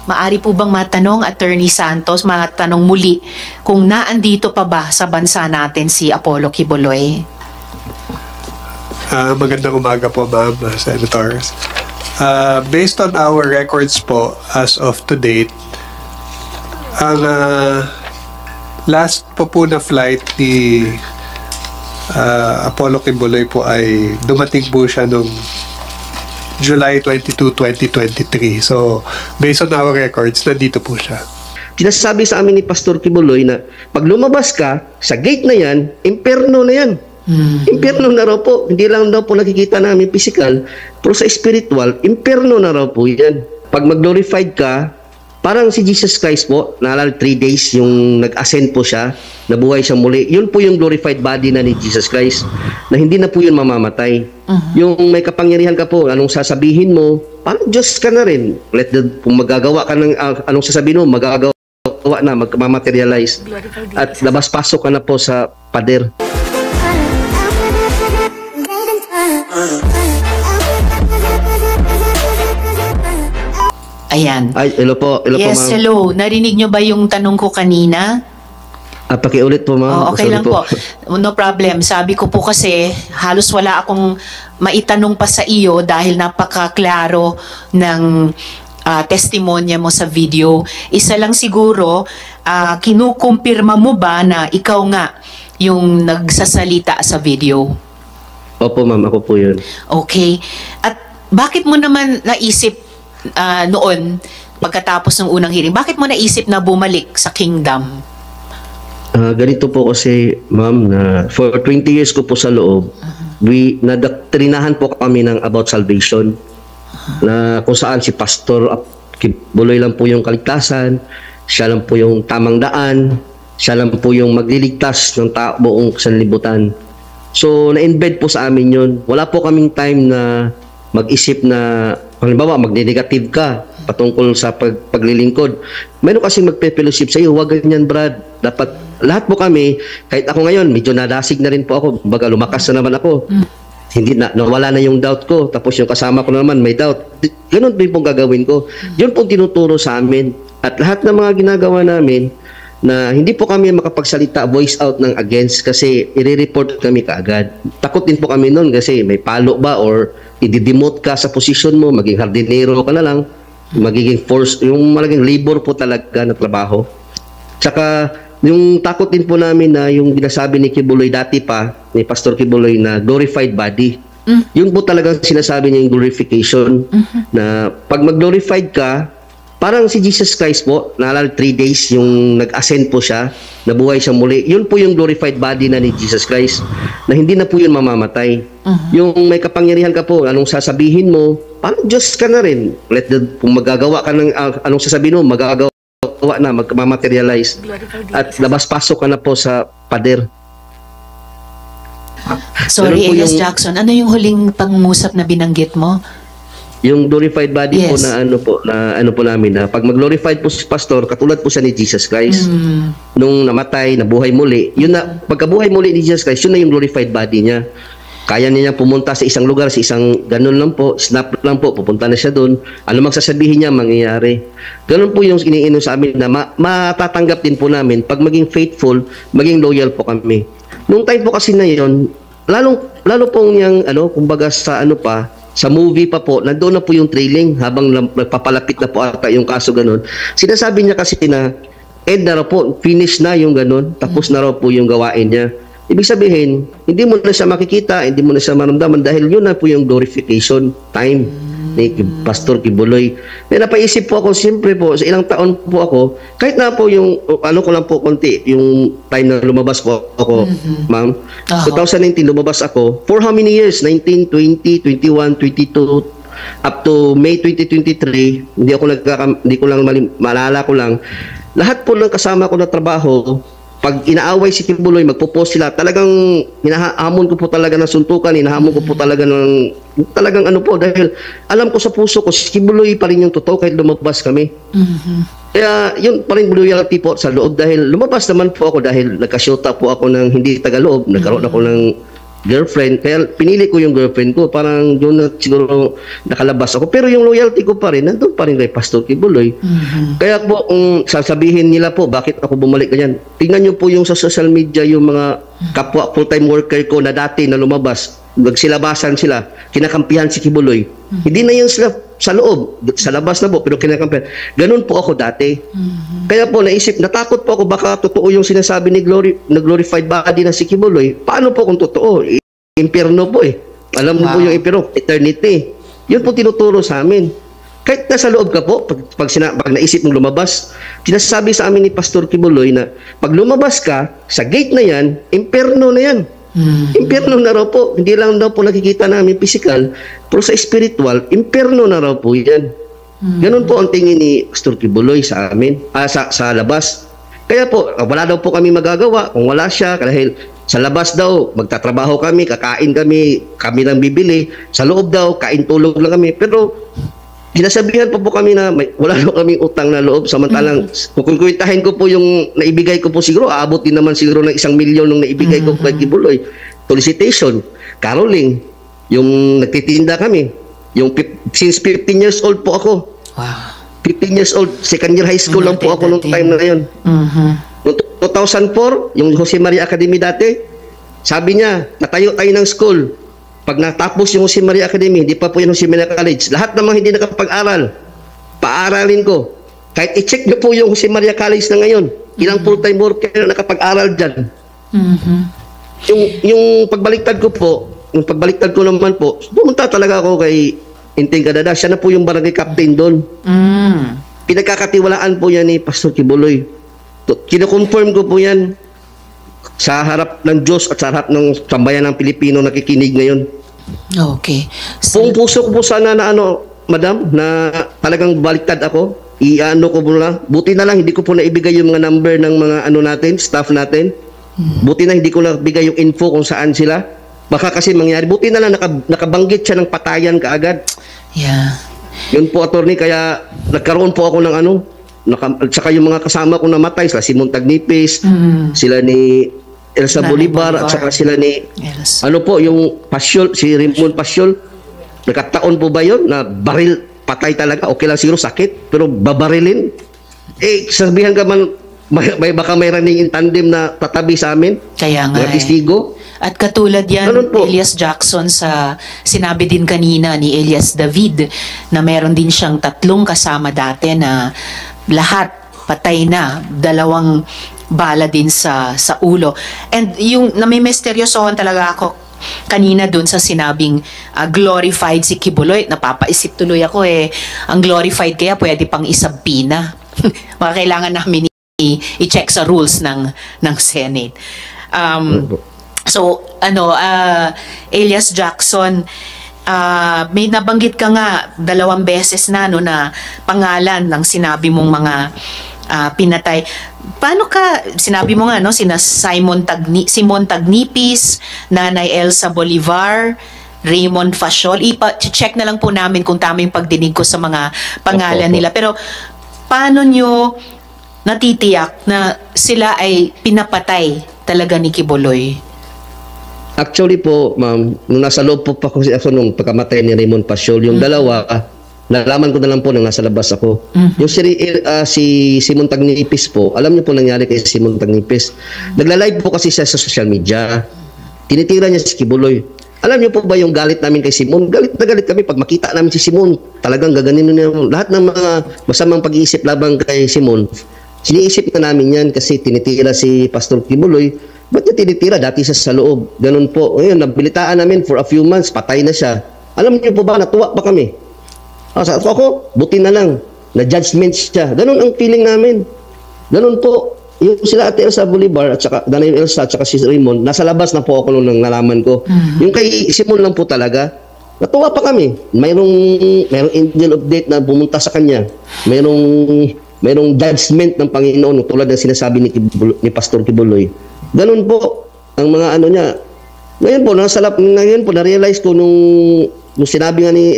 Maari po bang matanong, Attorney Santos, matanong muli kung naandito pa ba sa bansa natin si Apollo Quiboloy? Magandang umaga po, ma'am, Senators. Based on our records po as of to date, ang last po na flight ni Apollo Quiboloy po ay dumating po siya noong July 22, 2023. So, based on our records, nandito po siya. Sinasabi sa amin ni Pastor Quiboloy na pag lumabas ka, sa gate na yan, imperno na yan. Imperno na raw po. Hindi lang daw po nakikita namin physical, pero sa spiritual, imperno na raw po yan. Pag mag-glorified ka, parang si Jesus Christ po, naalala 3 days yung nag-ascend po siya, nabuhay siya muli. Yun po yung glorified body na ni Jesus Christ, na hindi na po yun mamamatay. Yung may kapangyarihan ka po, anong sasabihin mo, parang Diyos ka na rin. Kung magagawa ka ng anong sasabihin mo, magagawa na, magmamaterialize. At labas-pasok ka na po sa pader. Ayan. Ay, hello po. Hello yes, po, ma'am. hello. Narinig nyo ba yung tanong ko kanina? Pakiulit po, ma'am. Okay Sorry lang po. No problem. Sabi ko po kasi halos wala akong maitanong pa sa iyo dahil napakaklaro ng testimonya mo sa video. Isa lang siguro, kinukumpirma mo ba na ikaw nga yung nagsasalita sa video? Opo, ma'am. Ako po yun. Okay. At bakit mo naman naisip noon, pagkatapos ng unang hearing, bakit mo naisip na bumalik sa kingdom? Ganito po kasi, ma'am, na for 20 years ko po sa loob, nadoktrinahan po kami ng about salvation, na kung saan si Pastor Quiboloy lang po yung kaligtasan, siya lang po yung tamang daan, siya lang po yung magliligtas ng buong sanlibutan. So, na-embed po sa amin yun. Wala po kaming time na mag-isip na, halimbawa, magde-negative ka patungkol sa paglilingkod. Mayroon kasi magpe-fellowship sa iyo, huwag ganyan, Brad. Dapat, lahat po kami, kahit ako ngayon, medyo nadasig na rin po ako, baga lumakas na naman ako. Hindi na, nawala na yung doubt ko, tapos yung kasama ko naman may doubt. Ganun din pong gagawin ko. Yun pong tinuturo sa amin. At lahat ng mga ginagawa namin, na hindi po kami makapagsalita, voice out ng against kasi i-report kami kaagad. Takot din po kami noon kasi may palo ba or i-demote ka sa position mo, maging hardinero ka na lang, magiging force, yung malaging labor po talaga na trabaho. Tsaka yung takot din po namin na yung binasabi ni Quiboloy dati pa, ni Pastor Quiboloy na glorified body. Yun po talagang sinasabi niya yung glorification, na pag mag-glorified ka, parang si Jesus Christ po, naalala 3 days yung nag-ascend po siya, nabuhay siya muli. Yun po yung glorified body na ni Jesus Christ, na hindi na po yun mamamatay. Yung may kapangyarihan ka po, anong sasabihin mo, parang Diyos ka na rin. Kung magagawa ka ng anong sasabihin mo, magagawa na, magmamaterialize. At labas-pasok ka na po sa pader. Sorry, Elias Jackson, ano yung huling pangungusap na binanggit mo? Yung glorified body po na ano po namin na pag mag-glorified po si Pastor, katulad po siya ni Jesus Christ. Nung namatay, nabuhay muli, yun na, pagkabuhay muli ni Jesus Christ, yun na yung glorified body niya. Kaya niya pumunta sa isang lugar, sa isang ganun lang po, snap lang po, pupunta na siya doon. Ano magsasabihin niya, mangyayari. Ganun po yung iniino sa amin na matatanggap din po namin pag maging faithful, maging loyal po kami. Nung time po kasi na yun, lalo pong yung, kumbaga sa sa movie pa po, nandoon na po yung trailing habang nagpapalapit na po ata yung kaso ganun. Sinasabi niya kasi na end na raw po, finish na yung ganun, tapos na raw po yung gawain niya. Ibig sabihin, hindi mo na siya makikita, hindi mo na siya maramdaman dahil yun na po yung glorification time ni Pastor Quiboloy. May napaisip po ako, siyempre po, sa ilang taon po ako, kahit na po yung, ko lang po konti, yung time na lumabas po ako, ma'am. 2019, lumabas ako. For how many years? 19, 20, 21, 22, up to May 2023, hindi ko lang maalala ko lang. Lahat po ng kasama ko na trabaho, pag inaaway si Quiboloy, magpo-post sila, talagang hinahamon ko po talaga ng suntukan, hinahamon ko po talaga ng, talagang dahil alam ko sa puso ko, si Quiboloy pa rin yung totoo kahit lumabas kami. Kaya yun pa rin loyalty po sa loob dahil lumabas naman po ako dahil nagkasyota po ako ng hindi tagaloob, nagkaroon ako ng girlfriend. Kaya pinili ko yung girlfriend ko. Parang doon na siguro nakalabas ako. Pero yung loyalty ko pa rin, nandun pa rin kay Pastor Kibuloy. Kaya po, kung sasabihin nila po, bakit ako bumalik ganyan? Tingnan nyo po yung sa social media, yung mga kapwa full-time worker ko na dati na lumabas. Nagsilabasan sila, kinakampihan si Kibuloy. Hindi na yun sila sa loob, sa labas na po, pero kinakampihan. Ganun po ako dati. Kaya po natakot po ako baka totoo yung sinasabi ni na glorified body na si Kibuloy. Paano po kung totoo? Impyerno po eh. Alam mo po yung impyerno, eternity. Yun po tinuturo sa amin. Kahit nasa loob ka po, pag naisip mong lumabas, sinasabi sa amin ni Pastor Kibuloy na pag lumabas ka, sa gate na yan, impyerno na yan. Impyerno na raw po. Hindi lang daw po nakikita namin physical, pero sa spiritual, impyerno na raw po yan. Ganun po ang tingin ni Pastor Kibuloy sa amin, sa labas. Kaya po, wala daw po kami magagawa kung wala siya. Dahil sa labas daw, magtatrabaho kami, kakain kami lang bibili. Sa loob daw, kain-tulog lang kami. Pero sinasabihan po kami na wala daw kaming utang na loob. Samantalang, kung kukwentahin ko po yung naibigay ko po siguro, aabot din naman siguro ng 1 milyon nung naibigay ko kay Kibuloy. Solicitation, caroling, yung nagtitinda kami. Since 15 years old po ako. Wow. 15 years old, second year high school lang po ako nung time na yun. Noong 2004, yung Jose Maria Academy dati, sabi niya, natayo tayo ng school. Pag natapos yung Jose Maria Academy, hindi pa po yung Jose Maria College. Lahat namang hindi nakapag-aral, paaralin ko. Kahit i-check niyo po yung Jose Maria College na ngayon, ilang full-time worker na nakapag-aral dyan. Yung pagbaliktad ko naman po, pumunta talaga ako kay Inting Gadada. Siya na po yung barangay captain doon. Pinagkakatiwalaan po yan ni Pastor Kibuloy. Kino-confirm ko po yan sa harap ng Diyos at sa harap ng sambayan ng Pilipino nakikinig ngayon. Okay. Kung puso ko po sana na madam, na talagang baliktad ako, ko po na. Buti na lang, hindi ko po naibigay yung mga number ng mga natin, staff natin. Buti na hindi ko nabigay yung info kung saan sila. Baka kasi mangyari. Buti na lang nakabanggit siya ng patayan kaagad. Yeah. Yun po, attorney, kaya nagkaroon po ako ng saka yung mga kasama ko namatay, sila Simon Tagnipis, sila ni Elsa Bolivar, at saka sila ni yung Pasyol, si Raymond Pasyol. Nakataon po ba yun na baril, patay talaga, okay lang siguro sakit, pero babarilin. Sabihan ka man, baka may running in tandem na tatabi sa amin. Kaya nga mga testigo. At katulad yan, Elias Jackson, sa sinabi din kanina ni Elias David na meron din siyang 3 kasama dati na lahat patay na, 2 bala din sa ulo. And yung nami-misteryosohan talaga ako kanina dun sa sinabing glorified si Kibuloy. Napapaisip tuloy ako ang glorified kaya pwede pang isabpina. Mga kailangan namin i-check sa rules ng Senate. So, Elias Jackson, may nabanggit ka nga 2 beses na na pangalan ng sinabi mong mga pinatay. Paano ka, sinabi mo nga sina Simon Tagnipis, Nanay Elsa Bolivar, Raymond Fasiol. I-check na lang po namin kung tama yung pagdinig ko sa mga pangalan nila. Pero paano nyo natitiyak na sila ay pinapatay talaga ni Kibuloy? Actually po, ma'am, nung nasa loob po ako nung pagkamatay ni Raymond Fasiol, yung 2, nalaman ko na lang po nang nasa labas ako. Yung si Simon Tagnipis po, alam niyo po nangyari kay Simon Tagnipis. Nagla-live po kasi siya sa social media. Tinitira niya si Kibuloy. Alam niyo po ba yung galit namin kay Simon? Galit na galit kami pag makita namin si Simon. Talagang gaganin niya. Lahat ng mga masamang pag-iisip labang kay Simon, siniisip na namin yan kasi tinitira si Pastor Kibuloy. Ba't niya tinitira? Dati sa loob. Ganun po. Ngayon, nabilitaan namin for a few months, patay na siya. Alam niyo po ba, natuwa pa kami. Ako, buti na lang. Na-judgment siya. Ganun ang feeling namin. Ganun po. Yung sila Ate Elsa Bolivar at saka Nanay Elsa at saka si Raymond, nasa labas na po ako nung nalaman ko. Yung kay Simon lang po talaga, natuwa pa kami. Mayroong angel of death na pumunta sa kanya. Mayroong judgment ng Panginoon tulad ng sinasabi ni Pastor Kibuloy. Ganun po ang mga niya. Ngayon po, na-realize ko nung sinabi nga ni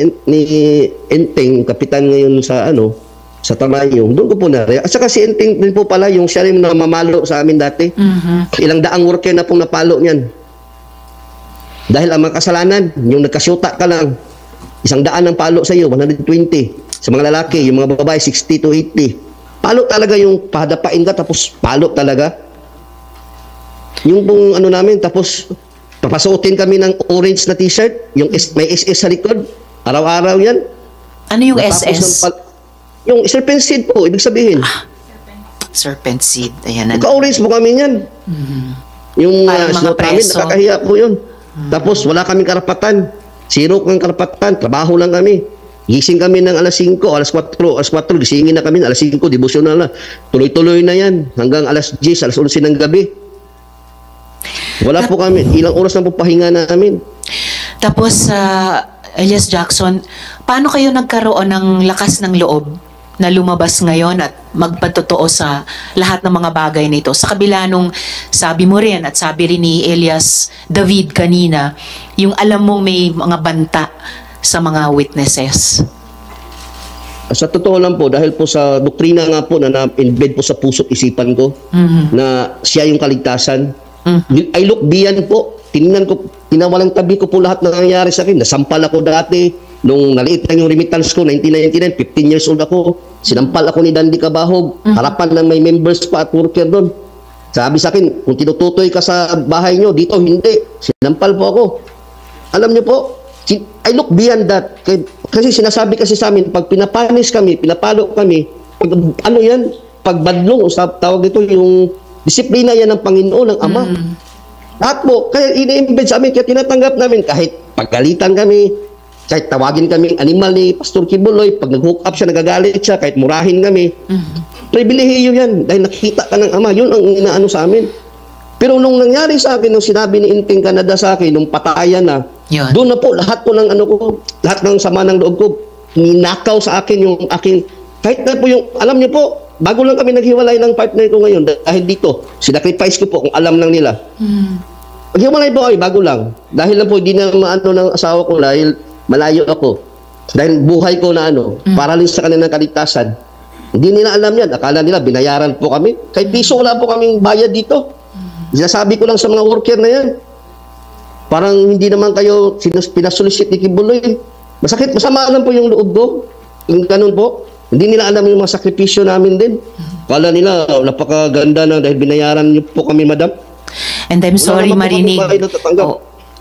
Enteng, kapitan ngayon sa Tamayong, doon ko po at saka si Enteng din po pala, yung siya rin na mamalo sa amin dati. Ilang daang worker na pong napalo niyan. Dahil ang mga kasalanan, yung nagkasyuta ka lang, 100 ng palo sa iyo, 120. Sa mga lalaki, yung mga babae, 60 to 80. Palo talaga yung pahadapain ka, tapos palo talaga. Yung pong ano namin, tapos papasuotin kami ng orange na t-shirt, yung may SS sa likod, araw-araw yan. Ano yung Natapos SS? yung serpent seed po, ibig sabihin. Serpent seed. Ayan. Ka-orange po kami yan. Yung Parang mga sinuot namin, preso. nakakahiya po yun. Tapos wala kaming karapatan. Zero kang karapatan. Trabaho lang kami. Gising kami ng alas 5, alas 4, gisingin na kami, alas 5, devotional na. Tuloy-tuloy na yan. Hanggang alas 10, alas 11 ng gabi. Wala po kami. Ilang oras na po pahinga namin. Tapos, Elias Jackson, paano kayo nagkaroon ng lakas ng loob na lumabas ngayon at magpatotoo sa lahat ng mga bagay na ito? Sa kabila nung sabi mo rin at sabi rin ni Elias David kanina, yung alam mong may mga banta sa mga witnesses. Sa totoo lang po, dahil po sa doktrina nga po na na-embed po sa puso't isipan ko, na siya yung kaligtasan, I look beyond po. Tingnan ko, tinawalang tabi ko po lahat na nangyayari sa akin. Nasampal ako dati, nung naliit lang yung remittance ko, 1999, 15 years old ako. Sinampal ako ni Dandy Cabahog, harapan ng may members pa at worker doon. Sabi sa akin, kung tinututoy ka sa bahay nyo, dito hindi. Sinampal po ako. Alam nyo po, I look beyond that. Kasi sinasabi kasi sa amin, pag pinapanis kami, pinapalo kami, pag, ano yan, pagbadlong, o tawag dito yung disiplina yan ng Panginoon, ng Ama. Lahat po, kaya ini-embed sa amin, kaya tinatanggap namin, kahit pagalitan kami, kahit tawagin kami animal ni Pastor Kibuloy, pag nag-hook up siya, nagagalit siya, kahit murahin kami. Pribilehiyo yan, dahil nakikita ka ng Ama, yun ang inaano sa amin. Pero nung nangyari sa akin, nung sinabi ni Inting Canada sa akin, nung patayan na, Yun. doon na po, lahat po ng ano ko, lahat ng sama ng loob ko, ninakaw sa akin yung aking, kahit na po yung, alam niyo po, bago lang kami naghiwalay ng partner ko ngayon, dahil dito, sinacrifice ko po kung alam lang nila. Maghiwalay po ay bago lang. Dahil lang po, hindi na maano ng asawa ko dahil malayo ako. Dahil buhay ko na ano, para lang sa kanilang kaligtasan. Hindi nila alam yan. Akala nila, binayaran po kami. Kahit piso wala po kaming bayad dito. Sinasabi ko lang sa mga worker na yan. Parang hindi naman kayo pinasulisit ni Kibuloy. Masakit, masama lang po yung loob ko. Yung ganun po. Hindi nila alam yung mga sakripisyo namin din. Kala nila, napakaganda na dahil binayaran niyo po kami, madam. And I'm sorry naman po marinig. kami bayad na tatanggap.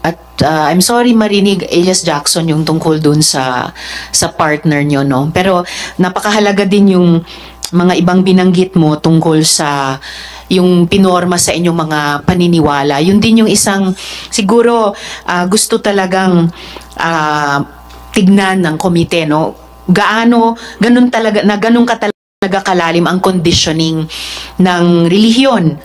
At I'm sorry marinig, Elias Jackson, yung tungkol dun sa partner nyo, no? Pero napakahalaga din yung mga ibang binanggit mo tungkol sa yung pinorma sa inyong mga paniniwala. Yun din yung isang, siguro, gusto talagang tignan ng komite, no? Ganun ka talaga kalalim ang conditioning ng relihiyon,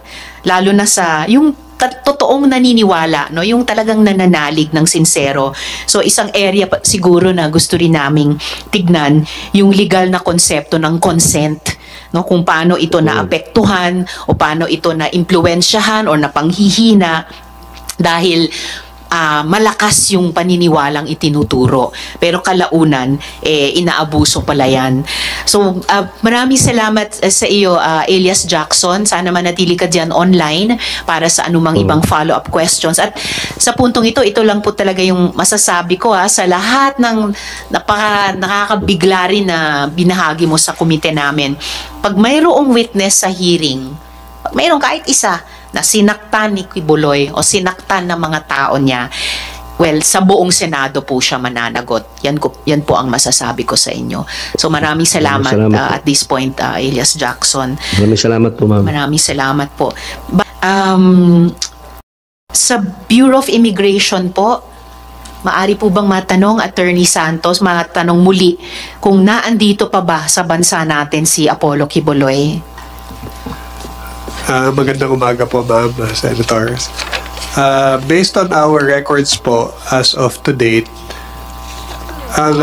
lalo na sa yung totoong naniniwala, no, yung talagang nananalig ng sincero. So isang area siguro na gusto rin naming tignan yung legal na konsepto ng consent, no, kung paano ito naapektuhan o paano ito na impluwensyahan o napanghihina dahil malakas yung paniniwalang itinuturo. Pero kalaunan, inaabuso pala yan. So, maraming salamat sa iyo, Elias Jackson. Sana manatili ka dyan online para sa anumang ibang follow-up questions. At sa puntong ito lang po talaga yung masasabi ko sa lahat ng nakakabigla rin na binahagi mo sa komite namin. Pag mayroong witness sa hearing, pag mayroong kahit isa, na sinaktan ni Kibuloy o sinaktan ng mga tao niya, well, sa buong Senado po siya mananagot. Yan po ang masasabi ko sa inyo. So maraming salamat, at this point, Elias Jackson. Maraming salamat po, ma'am. Maraming salamat po. Sa Bureau of Immigration po, maari po bang matanong, Attorney Santos, matanong muli, kung naandito pa ba sa bansa natin si Apollo Kibuloy? Magandang umaga po, ma'am, senators. Based on our records po, as of to date, ang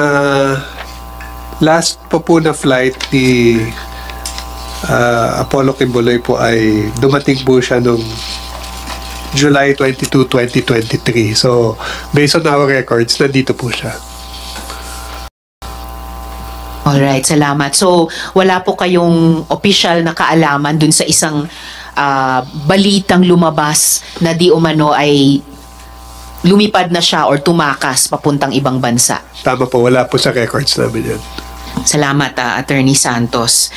last po na flight ni Apollo Kibuloy po ay dumating po siya noong July 22, 2023. So, based on our records, nandito po siya. Alright, salamat. So, wala po kayong official na kaalaman dun sa isang balitang lumabas na di umano ay lumipad na siya or tumakas papuntang ibang bansa. Tama po, wala po sa records namin yan. Salamat, Attorney Santos.